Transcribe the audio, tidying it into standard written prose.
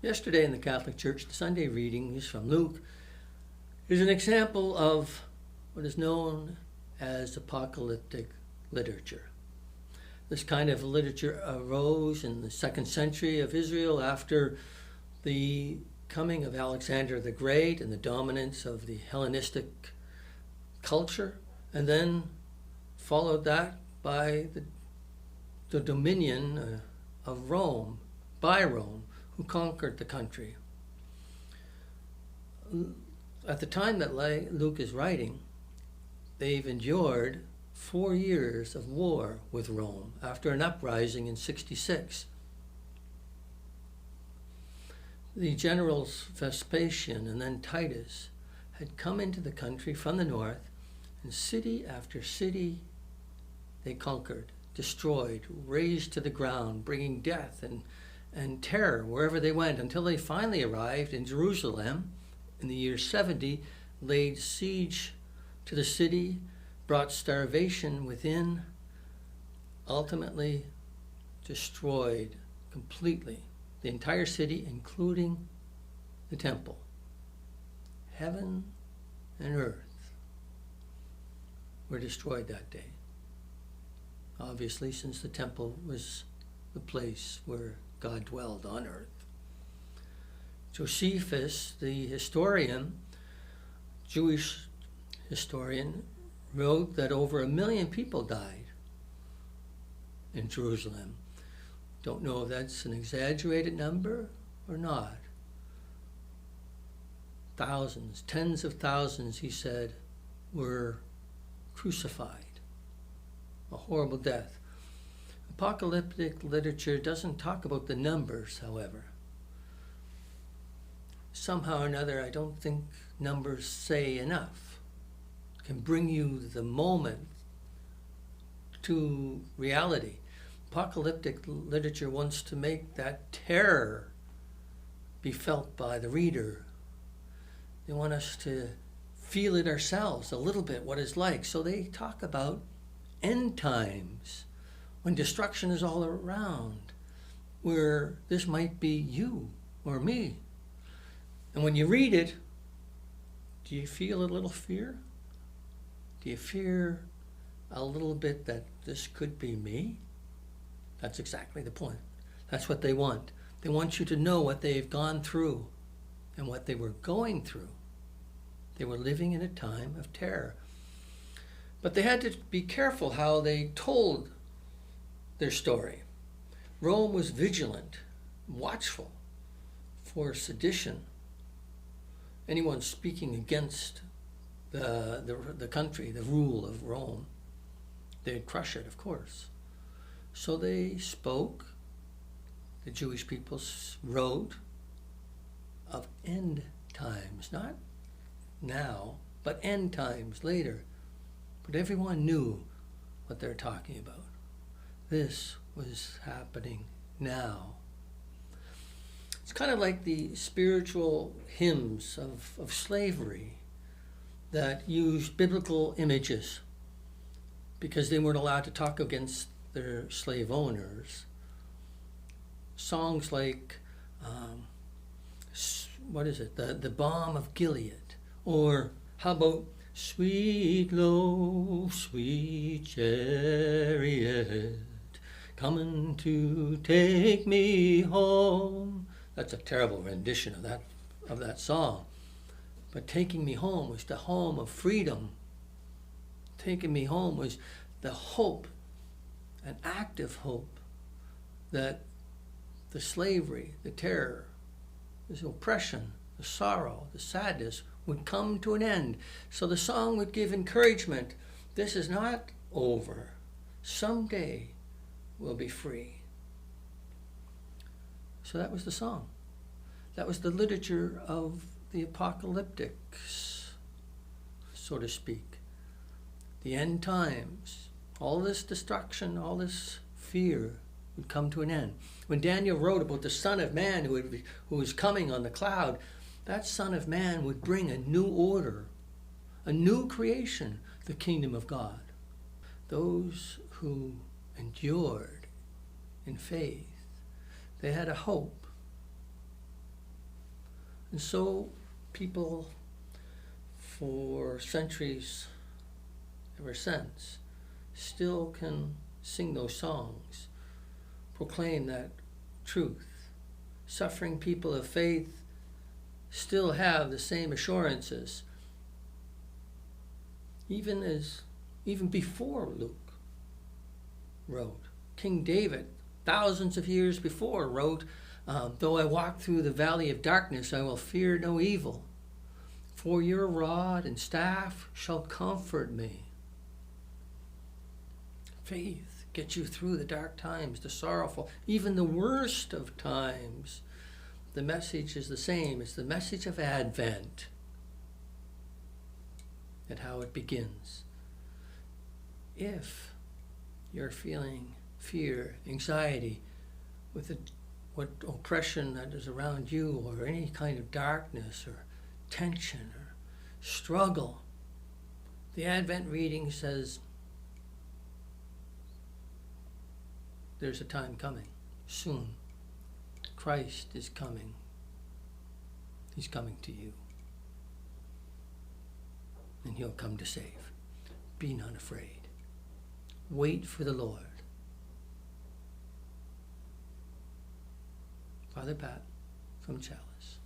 Yesterday in the Catholic Church, the Sunday reading is from Luke, is an example of what is known as apocalyptic literature. This kind of literature arose in the 2nd century of Israel after the coming of Alexander the Great and the dominance of the Hellenistic culture, and then followed that by the dominion of Rome, by Rome, who conquered the country. At the time that Luke is writing, they've endured 4 years of war with Rome after an uprising in 66. The generals Vespasian and then Titus had come into the country from the north, and city after city they conquered, destroyed, razed to the ground, bringing death and terror wherever they went, until they finally arrived in Jerusalem in the year 70, laid siege to the city, brought starvation within, ultimately destroyed completely the entire city, including the temple. Heaven and earth were destroyed that day. Obviously, since the temple was the place where God dwelled on earth. Josephus, the historian, Jewish historian, wrote that over 1 million people died in Jerusalem. Don't know if that's an exaggerated number or not. Thousands, tens of thousands, he said, were crucified. A horrible death. Apocalyptic literature doesn't talk about the numbers, however. Somehow or another, I don't think numbers say enough. It can bring you the moment to reality. Apocalyptic literature wants to make that terror be felt by the reader. They want us to feel it ourselves a little bit, what it's like. So they talk about end times, when destruction is all around, where this might be you or me. And when you read it, do you feel a little fear? Do you fear a little bit that this could be me? That's exactly the point. That's what they want. They want you to know what they've gone through and what they were going through. They were living in a time of terror. But they had to be careful how they told their story. Rome was vigilant, watchful for sedition. Anyone speaking against the country, the rule of Rome, they'd crush it, of course. So they spoke, the Jewish people wrote, of end times, not now, but end times later. But everyone knew what they're talking about. This was happening now. It's kind of like the spiritual hymns of slavery that used biblical images because they weren't allowed to talk against their slave owners. Songs like, the Balm of Gilead, or how about Sweet low, sweet chariot, coming to take me home. That's a terrible rendition of that song. But taking me home was the home of freedom. Taking me home was the hope, an active hope, that the slavery, the terror, the oppression, the sorrow, the sadness would come to an end. So the song would give encouragement. This is not over. Someday we'll be free. So that was the song. That was the literature of the apocalyptics, so to speak. The end times. All this destruction, all this fear would come to an end. When Daniel wrote about the Son of Man who was coming on the cloud, that Son of Man would bring a new order, a new creation, the kingdom of God. Those who endured in faith, they had a hope And so people for centuries ever since still can sing those songs, proclaim that truth. Suffering people of faith still have the same assurances, even before Luke wrote. King David, thousands of years before, wrote, though I walk through the valley of darkness, I will fear no evil, for your rod and staff shall comfort me. Faith gets you through the dark times, the sorrowful, even the worst of times. The message is the same. It's the message of Advent and how it begins. If you're feeling fear, anxiety, with what oppression that is around you, or any kind of darkness or tension or struggle, the Advent reading says there's a time coming soon. Christ is coming. He's coming to you. And he'll come to save. Be not afraid. Wait for the Lord. Father Pat from Chalice.